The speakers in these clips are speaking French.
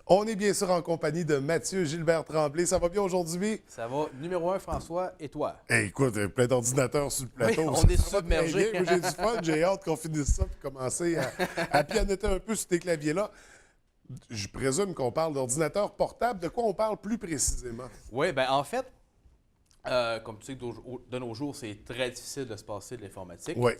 On est bien sûr en compagnie de Mathieu Gilbert Tremblay. Ça va bien aujourd'hui? Ça va. Numéro 1, François, et toi? Écoute, plein d'ordinateurs sur le plateau. Oui, on est Ça va très submergés. bien. Moi, j'ai du fun. J'ai hâte qu'on finisse ça et commencer à pianoter un peu sur tes claviers-là. Je présume qu'on parle d'ordinateur portable. De quoi on parle plus précisément? Oui, bien en fait, comme tu sais, de nos jours, c'est très difficile de se passer de l'informatique. Oui.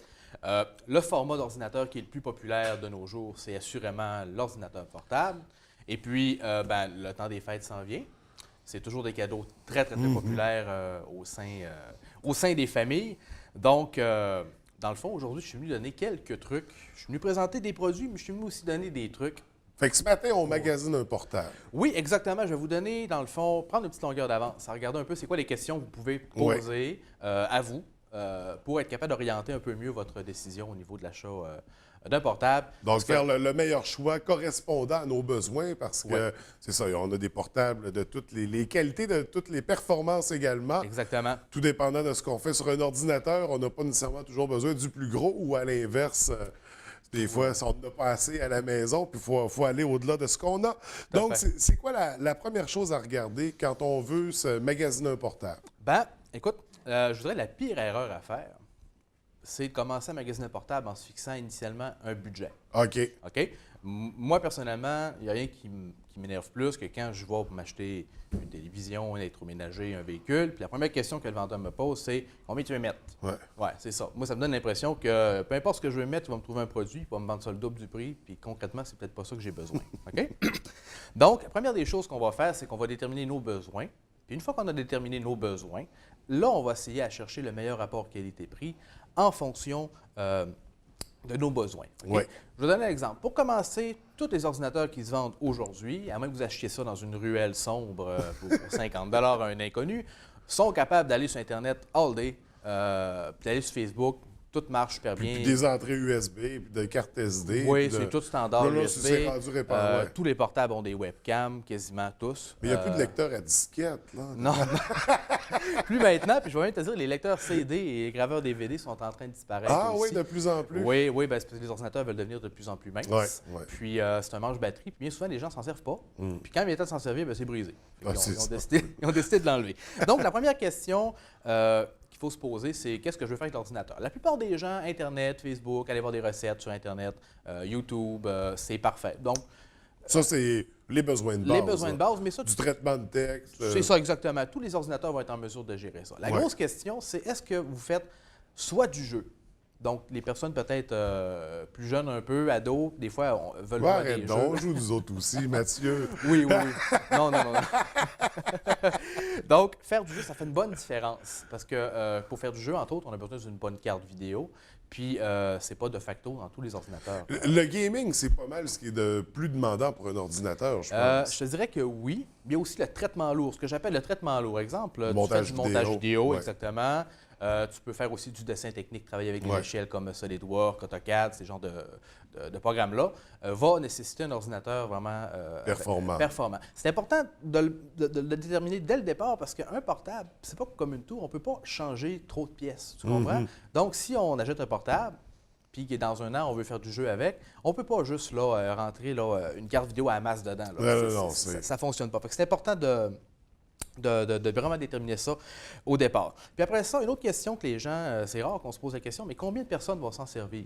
Le format d'ordinateur qui est le plus populaire de nos jours, c'est assurément l'ordinateur portable. Et puis, le temps des fêtes s'en vient. C'est toujours des cadeaux très, très, très populaires au sein des familles. Donc, dans le fond, aujourd'hui, je suis venu donner quelques trucs. Je suis venu présenter des produits, mais je suis venu aussi donner des trucs. Fait que ce matin, on magasine un portable. Oui, exactement. Je vais vous donner, dans le fond, prendre une petite longueur d'avance, regarder un peu c'est quoi les questions que vous pouvez poser à vous pour être capable d'orienter un peu mieux votre décision au niveau de l'achat d'un portable. Donc, faire le meilleur choix correspondant à nos besoins parce que, c'est ça, on a des portables de toutes les qualités, de toutes les performances également. Exactement. Tout dépendant de ce qu'on fait sur un ordinateur, on n'a pas nécessairement toujours besoin du plus gros ou à l'inverse. Des fois, on n'a pas assez à la maison, puis il faut aller au-delà de ce qu'on a. Donc, c'est quoi la première chose à regarder quand on veut se magasiner un portable? Ben, écoute, je voudrais la pire erreur à faire, c'est de commencer à magasiner un portable en se fixant initialement un budget. OK. OK? Moi, personnellement, il n'y a rien qui m'énerve plus que quand je vais pour m'acheter une télévision, un électroménager, un véhicule. Puis la première question que le vendeur me pose, c'est combien tu veux mettre? Ouais, c'est ça. Moi, ça me donne l'impression que peu importe ce que je veux mettre, il va me trouver un produit, il va me vendre ça le double du prix. Puis concrètement, c'est peut-être pas ça que j'ai besoin. OK? Donc, la première des choses qu'on va faire, c'est qu'on va déterminer nos besoins. Puis une fois qu'on a déterminé nos besoins, là, on va essayer à chercher le meilleur rapport qualité-prix en fonction de nos besoins. Okay? Je vais donner un exemple. Pour commencer, tous les ordinateurs qui se vendent aujourd'hui, à moins que vous achetiez ça dans une ruelle sombre pour 50 $ à un inconnu, sont capables d'aller sur Internet all day, puis d'aller sur Facebook. Tout marche super bien. Puis des entrées USB, puis de cartes SD. Oui, c'est tout standard USB. C'est rendu réparé, tous les portables ont des webcams, quasiment tous. Mais il n'y a plus de lecteur à disquette, là. Non, plus maintenant. Puis je vais même te dire, les lecteurs CD et les graveurs DVD sont en train de disparaître aussi. Oui, de plus en plus. Oui, c'est parce que les ordinateurs veulent devenir de plus en plus minces. Puis c'est un manche-batterie. Puis bien souvent, les gens ne s'en servent pas. Puis quand il est temps de s'en servir, c'est brisé. Ils ont décidé de l'enlever. Donc, la première question qu'il faut se poser, c'est qu'est-ce que je veux faire avec l'ordinateur? La plupart des gens, Internet, Facebook, aller voir des recettes sur Internet, YouTube, c'est parfait. Donc, ça, c'est les besoins de base. Les besoins de base, mais ça... Du traitement de texte. C'est ça, exactement. Tous les ordinateurs vont être en mesure de gérer ça. La grosse question, c'est est-ce que vous faites soit du jeu? Donc, les personnes peut-être plus jeunes un peu, ados, des fois, veulent voir des jeux. On joue nous autres aussi, Mathieu. Oui. Non. Donc, faire du jeu, ça fait une bonne différence. Parce que pour faire du jeu, entre autres, on a besoin d'une bonne carte vidéo. Puis, c'est pas de facto dans tous les ordinateurs. Le gaming, c'est pas mal ce qui est de plus demandant pour un ordinateur, je pense. Je te dirais que oui. Mais il y a aussi le traitement lourd, ce que j'appelle le traitement lourd. Exemple, du montage vidéo, ouais. Exactement. Tu peux faire aussi du dessin technique, travailler avec des logiciels comme SolidWorks, AutoCAD, ces genres de programmes-là, va nécessiter un ordinateur vraiment performant. C'est important de le déterminer dès le départ parce qu'un portable, c'est pas comme une tour, on ne peut pas changer trop de pièces, tu comprends? Donc, si on achète un portable, puis que dans un an, on veut faire du jeu avec, on ne peut pas juste rentrer une carte vidéo à la masse dedans. Ça ne fonctionne pas. C'est important de vraiment déterminer ça au départ. Puis après ça, une autre question que les gens, c'est rare qu'on se pose la question, mais combien de personnes vont s'en servir?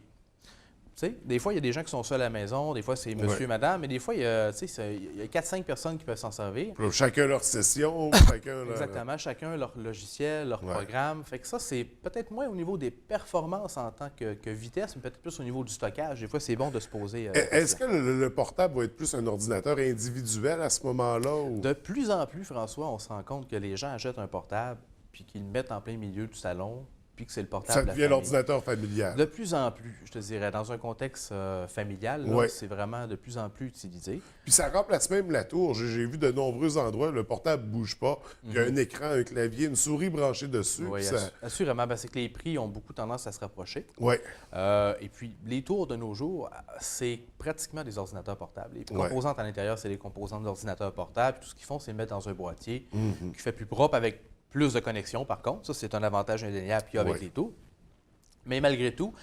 Tu sais, des fois, il y a des gens qui sont seuls à la maison, des fois, c'est monsieur, madame, mais des fois, il y a 4-5 personnes qui peuvent s'en servir. Chacun leur session, chacun leur... Exactement, chacun leur logiciel, leur programme. Fait que ça, c'est peut-être moins au niveau des performances en tant que vitesse, mais peut-être plus au niveau du stockage. Des fois, c'est bon de se poser... Est-ce que le portable va être plus un ordinateur individuel à ce moment-là? Ou... De plus en plus, François, on se rend compte que les gens achètent un portable puis qu'ils le mettent en plein milieu du salon, puis que c'est le portable. Ça devient l'ordinateur familial. De plus en plus, je te dirais, dans un contexte familial, c'est vraiment de plus en plus utilisé. Puis ça remplace même la tour. J'ai vu de nombreux endroits, le portable ne bouge pas. Il y a un écran, un clavier, une souris branchée dessus. Oui, assurément. C'est que les prix ont beaucoup tendance à se rapprocher. Oui. Et puis, les tours de nos jours, c'est pratiquement des ordinateurs portables. Les composantes à l'intérieur, c'est des composantes d'ordinateurs portables. Tout ce qu'ils font, c'est le mettre dans un boîtier qui fait plus propre avec plus de connexion, par contre. Ça, c'est un avantage indéniable qu'il y a avec les tours. Mais malgré tout,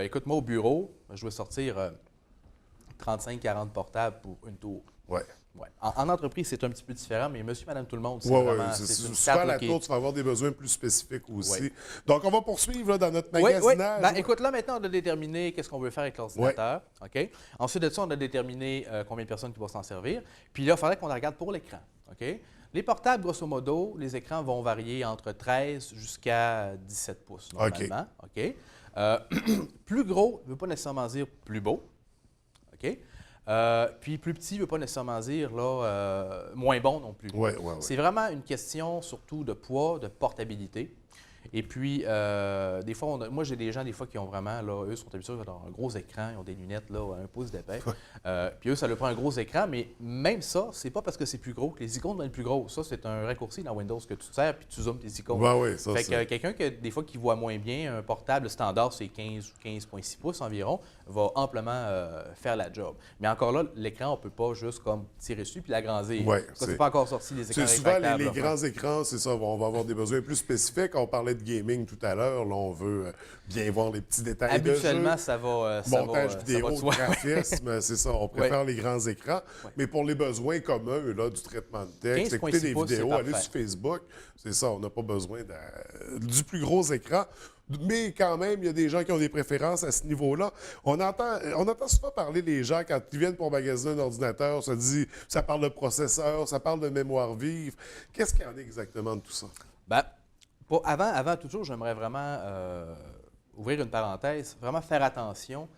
écoute, moi, au bureau, je dois sortir 35-40 portables pour une tour. Ouais. Ouais. En entreprise, c'est un petit peu différent, mais monsieur, madame, tout le monde, c'est Oui, vraiment... c'est une souvent à carte la qui est- tour, tu vas avoir des besoins plus spécifiques aussi. Ouais. Donc, on va poursuivre là, dans notre Oui, oui. magasinage. Ben, écoute, là, maintenant, on a déterminé qu'est-ce qu'on veut faire avec Ouais. l'ordinateur. OK? Ensuite de ça, on a déterminé combien de personnes qui vont s'en servir. Puis là, il faudrait qu'on la regarde pour l'écran. OK? Les portables, grosso modo, les écrans vont varier entre 13 jusqu'à 17 pouces, normalement. OK? Plus gros ne veut pas nécessairement dire plus beau. OK? Puis plus petit ne veut pas nécessairement dire là, moins bon non plus. Ouais, ouais, ouais. C'est vraiment une question surtout de poids, de portabilité. Et puis, des fois, moi, j'ai des gens, des fois, qui ont vraiment, là, eux, sont habitués à avoir un gros écran, ils ont des lunettes, là, à 1 pouce d'épais. Puis eux, ça leur prend un gros écran, mais même ça, c'est pas parce que c'est plus gros que les icônes vont être plus grosses. Ça, c'est un raccourci dans Windows que tu sers, puis tu zoomes tes icônes. Ben oui, ça, Fait que c'est... quelqu'un des fois, qui voit moins bien, un portable standard, c'est 15 ou 15,6 pouces environ, va amplement faire la job. Mais encore là, l'écran, on peut pas juste comme tirer dessus puis l'agrandir. Ouais, Parce que c'est pas encore sorti les écrans C'est souvent rétractables, les là. grands écrans, c'est ça, on va avoir des besoins plus spécifiques. On parlait de gaming tout à l'heure, là, on veut bien voir les petits détails de Habituellement, jeu. ça va. Montage ça vidéo, va de soi. graphisme, c'est ça, on préfère les grands écrans. Mais pour les besoins communs, là, du traitement de texte, 15,6 écouter des pouces, vidéos, c'est aller parfait. sur Facebook, c'est ça, on n'a pas besoin du plus gros écran. Mais quand même, il y a des gens qui ont des préférences à ce niveau-là. On entend souvent parler les gens, quand ils viennent pour magasiner un ordinateur, ça parle de processeur, ça parle de mémoire vive. Qu'est-ce qu'il y en a exactement de tout ça? Ben, avant toute chose, j'aimerais vraiment ouvrir une parenthèse, vraiment faire attention.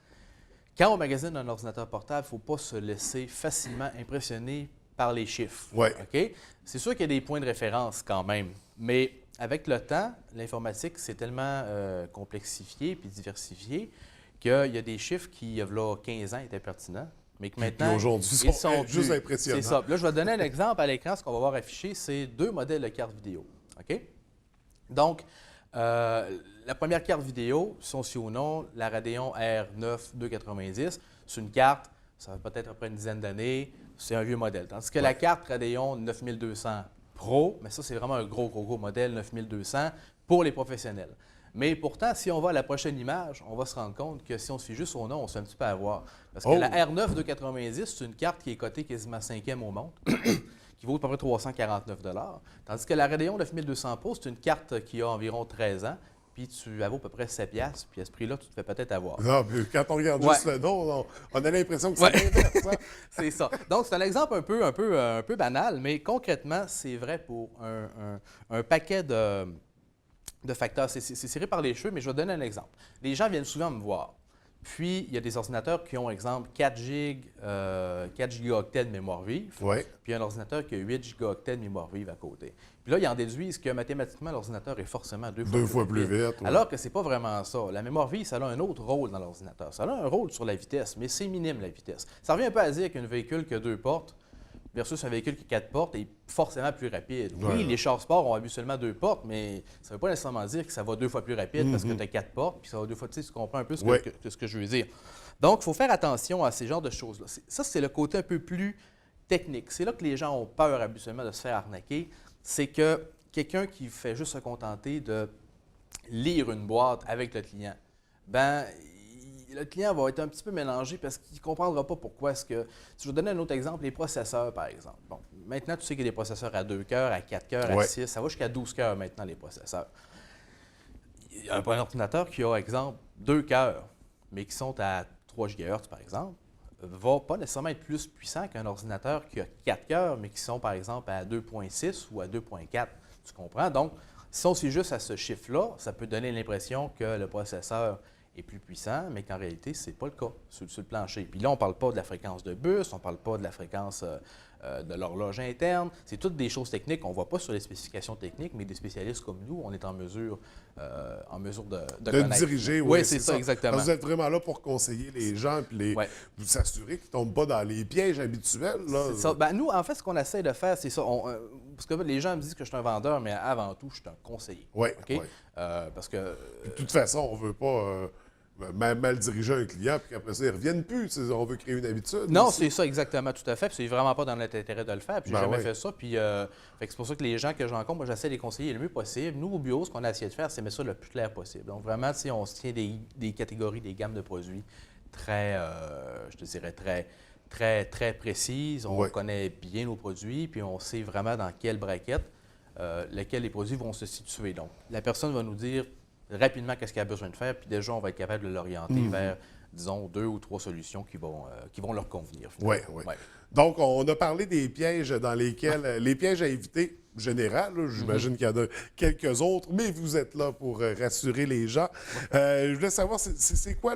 Quand on magasine un ordinateur portable, il ne faut pas se laisser facilement impressionner par les chiffres. Ouais. OK? C'est sûr qu'il y a des points de référence quand même, mais avec le temps, l'informatique s'est tellement complexifiée puis diversifiée qu'il y a des chiffres qui, il y a là, 15 ans, étaient pertinents, mais que maintenant, Puis aujourd'hui, ils sont juste plus. impressionnants. C'est ça. Là, je vais te donner un exemple à l'écran. Ce qu'on va voir affiché, c'est 2 modèles de cartes vidéo. OK? Donc, la première carte vidéo, si on suit ou non, la Radeon R9 290, c'est une carte, ça va peut-être après une dizaine d'années, c'est un vieux modèle. Tandis que la carte Radeon 9200 Pro, mais ça, c'est vraiment un gros modèle 9200 pour les professionnels. Mais pourtant, si on va à la prochaine image, on va se rendre compte que si on se fie juste au nom, on se fait un petit peu avoir. Parce que la R9 290, c'est une carte qui est cotée quasiment 5e au monde, qui vaut à peu près 349 $. Tandis que la Radeon 9200 Pro, c'est une carte qui a environ 13 ans, puis elle vaut à peu près 7 $, puis à ce prix-là, tu te fais peut-être avoir. Non, puis quand on regarde juste le nom, on a l'impression que c'est Ouais. l'inverse. Hein? C'est ça. Donc, c'est un exemple un peu banal, mais concrètement, c'est vrai pour un paquet de facteurs. C'est tiré par les cheveux, mais je vais te donner un exemple. Les gens viennent souvent me voir. Puis, il y a des ordinateurs qui ont, exemple, 4 gigaoctets de mémoire vive, Ouais. puis un ordinateur qui a 8 gigaoctets de mémoire vive à côté. Puis là, ils en déduisent que mathématiquement, l'ordinateur est forcément deux fois plus vite. Ouais. Alors que c'est pas vraiment ça. La mémoire vive, ça a un autre rôle dans l'ordinateur. Ça a un rôle sur la vitesse, mais c'est minime la vitesse. Ça revient un peu à dire qu'un véhicule qui a 2 portes versus un véhicule qui a 4 portes est forcément plus rapide. Oui, Ouais. les chars sport ont habituellement 2 portes, mais ça ne veut pas nécessairement dire que ça va 2 fois plus rapide parce que tu as 4 portes, puis ça va 2 fois, tu comprends un peu ce que je veux dire. Donc, il faut faire attention à ces genres de choses-là. Ça, c'est le côté un peu plus technique. C'est là que les gens ont peur habituellement de se faire arnaquer. C'est que quelqu'un qui fait juste se contenter de lire une boîte avec le client, le client va être un petit peu mélangé parce qu'il ne comprendra pas pourquoi est-ce que... Si je vais donner un autre exemple, les processeurs, par exemple. Bon, maintenant, tu sais qu'il y a des processeurs à 2 cœurs, à 4 cœurs, à 6, ça va jusqu'à 12 cœurs maintenant, les processeurs. Il y a un ordinateur qui a, exemple, 2 cœurs, mais qui sont à 3 GHz, par exemple, va pas nécessairement être plus puissant qu'un ordinateur qui a 4 cœurs, mais qui sont, par exemple, à 2.6 ou à 2.4. Tu comprends? Donc, si on suit juste à ce chiffre-là, ça peut donner l'impression que le processeur est plus puissant, mais qu'en réalité, ce n'est pas le cas sur le plancher. Puis là, on ne parle pas de la fréquence de bus, on ne parle pas de la fréquence de l'horloge interne. C'est toutes des choses techniques qu'on ne voit pas sur les spécifications techniques, mais des spécialistes comme nous, on est en mesure de connaître. Diriger, oui, c'est ça, exactement. Parce que vous êtes vraiment là pour conseiller les gens et vous assurer qu'ils ne tombent pas dans les pièges habituels. Là. C'est ça. Nous, en fait, ce qu'on essaie de faire, c'est ça. Parce que les gens me disent que je suis un vendeur, mais avant tout, je suis un conseiller. Oui. OK? Parce que... De toute façon, on ne veut pas mal diriger un client puis qu'après ça, ils ne reviennent plus. On veut créer une habitude. Non, aussi. c'est ça, exactement, tout à fait. Puis c'est vraiment pas dans notre intérêt de le faire. Puis j'ai jamais fait ça. Puis c'est pour ça que les gens que je rencontre, moi, j'essaie de les conseiller le mieux possible. Nous, au bureau, ce qu'on a essayé de faire, c'est mettre ça le plus clair possible. Donc vraiment, on se tient des catégories, des gammes de produits très, je te dirais, très, très précises. On Ouais. connaît bien nos produits, puis on sait vraiment dans quelle braquette lesquels les produits vont se situer. Donc, la personne va nous dire rapidement qu'est-ce qu'elle a besoin de faire, puis déjà, on va être capable de l'orienter vers, disons, 2 ou 3 solutions qui vont leur convenir. Oui, oui. Ouais. Donc, on a parlé des pièges dans lesquels, les pièges à éviter, général, j'imagine qu'il y en a quelques autres, mais vous êtes là pour rassurer les gens. Je voulais savoir, c'est quoi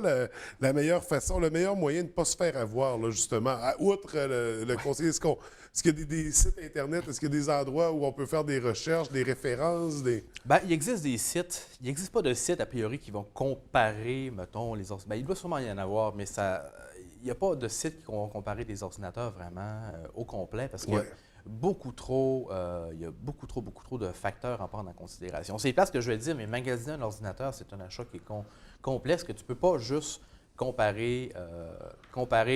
la meilleure façon, le meilleur moyen de ne pas se faire avoir, là, justement, outre le conseiller? Est-ce qu'il y a des sites Internet, est-ce qu'il y a des endroits où on peut faire des recherches, des références? Bien, il existe des sites. Il n'existe pas de sites, a priori, qui vont comparer, mettons, les ordinateurs. Bien, il doit sûrement y en avoir, mais il n'y a pas de sites qui vont comparer des ordinateurs vraiment au complet parce qu'il y a beaucoup trop de facteurs à prendre en considération. C'est pas ce que je vais dire, mais magasiner un ordinateur, c'est un achat qui est complexe, que tu ne peux pas juste comparer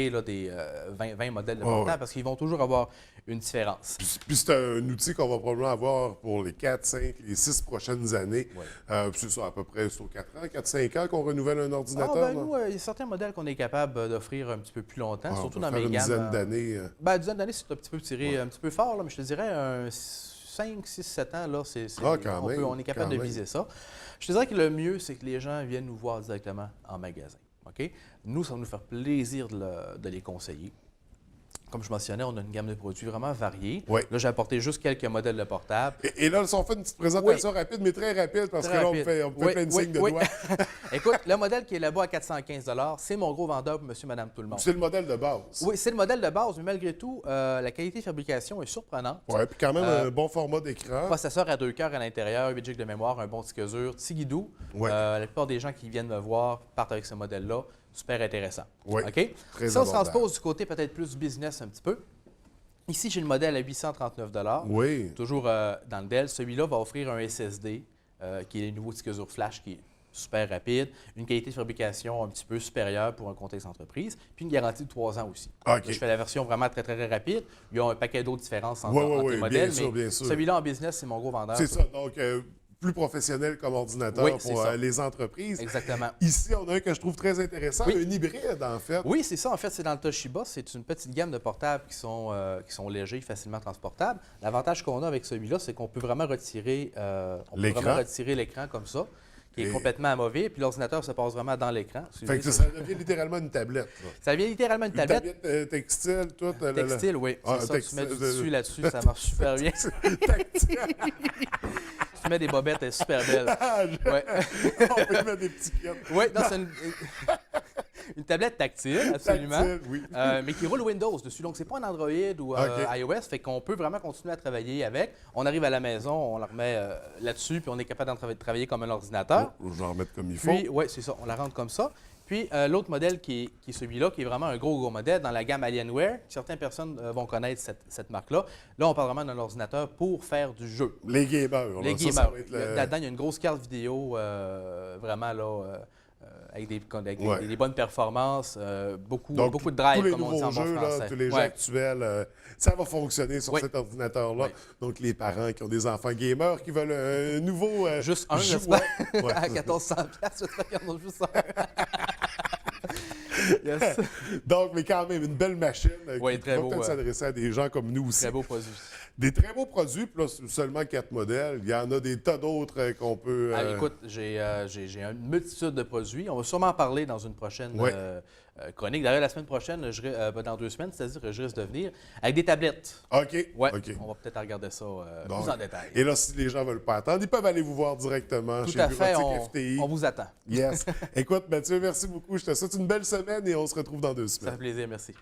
là, des 20 modèles de portables parce qu'ils vont toujours avoir une différence. Puis c'est un outil qu'on va probablement avoir pour les 4, 5, les 6 prochaines années. Ouais. C'est ça, à peu près sur 4 ans, 4-5 ans qu'on renouvelle un ordinateur. Nous, il y a certains modèles qu'on est capable d'offrir un petit peu plus longtemps, surtout dans mes gammes. Une dizaine d'années. Une dizaine d'années, c'est un petit peu tiré, un petit peu fort, là, mais je te dirais un 5, 6, 7 ans, là, on est capable de viser ça. Je te dirais que le mieux, c'est que les gens viennent nous voir directement en magasin. OK? Nous, ça va nous faire plaisir de les conseiller. Comme je mentionnais, on a une gamme de produits vraiment variée. Oui. Là, j'ai apporté juste quelques modèles de portables. Et là, on fait une petite présentation rapide, mais très rapide, parce que là, on fait plein de signes de doigts. Écoute, le modèle qui est là-bas à 415 $, c'est mon gros vendeur pour monsieur, madame, tout le monde. C'est le modèle de base. Oui, c'est le modèle de base, mais malgré tout, la qualité de fabrication est surprenante. Oui, puis quand même un bon format d'écran. Processeur à 2 cœurs à l'intérieur, 8 GB de mémoire, un bon disque dur, petit guidou. La plupart des gens qui viennent me voir partent avec ce modèle-là. Super intéressant. Oui, OK? Ça, on se transpose du côté peut-être plus business un petit peu. Ici, j'ai le modèle à 839 $. Oui. Toujours dans le Dell. Celui-là va offrir un SSD, qui est le nouveau disque dur flash, qui est super rapide, une qualité de fabrication un petit peu supérieure pour un contexte entreprise, puis une garantie de 3 ans aussi. Okay. Je fais la version vraiment très, très, très rapide. Il y a un paquet d'autres différences entre les modèles, mais celui-là en business, c'est mon gros vendeur. C'est ça, donc plus professionnel comme ordinateur pour les entreprises. Exactement. Ici, on a un que je trouve très intéressant, un hybride en fait. Oui, c'est ça. En fait, c'est dans le Toshiba. C'est une petite gamme de portables qui sont légers, facilement transportables. L'avantage qu'on a avec celui-là, c'est qu'on peut vraiment retirer l'écran comme ça, qui est complètement amovible, puis l'ordinateur se passe vraiment dans l'écran. Fait que ça devient littéralement une tablette. Là. Ça devient littéralement une tablette. Une tablette textile, tout. Textile, oui. C'est ça, tu mets du tissu là-dessus, ça marche super bien. Tu mets des bobettes, elle est super belle. On peut mettre des petits kits. Oui, c'est une tablette tactile, absolument. Tactile, oui. Mais qui roule Windows dessus. Donc, c'est pas un Android ou iOS, fait qu'on peut vraiment continuer à travailler avec. On arrive à la maison, on la remet là-dessus, puis on est capable de travailler comme un ordinateur. Je vais en remettre comme il faut. Oui, c'est ça. On la rentre comme ça. Puis, l'autre modèle qui est celui-là, qui est vraiment un gros modèle dans la gamme Alienware. Certaines personnes vont connaître cette marque-là. Là, on parle vraiment d'un ordinateur pour faire du jeu. Les gamers. Les gamers. Là-dedans, il y a une grosse carte vidéo vraiment là, avec des bonnes performances, beaucoup de drive, comme on dit en bon français. Tous les jeux actuels, ça va fonctionner sur cet ordinateur-là. Oui. Donc, les parents qui ont des enfants gamers qui veulent un nouveau juste un, j'espère, à 1400$, j'espère qu'ils en ont juste un. Yes. Donc, mais quand même, une belle machine qui très va beau, peut-être s'adresser à des gens comme nous aussi. Très beaux produits. Des très beaux produits, puis là, seulement 4 modèles. Il y en a des tas d'autres qu'on peut... Écoute, j'ai une multitude de produits. On va sûrement en parler dans une prochaine chronique. D'ailleurs, la semaine prochaine, dans 2 semaines, c'est-à-dire que je risque de venir avec des tablettes. OK. Ouais, on va peut-être regarder ça plus en détail. Et là, si les gens ne veulent pas attendre, ils peuvent aller vous voir directement chez Bureautique FTI. On vous attend. Yes. Écoute, Mathieu, merci beaucoup. Je te souhaite une belle semaine et on se retrouve dans 2 semaines. Ça fait plaisir, merci.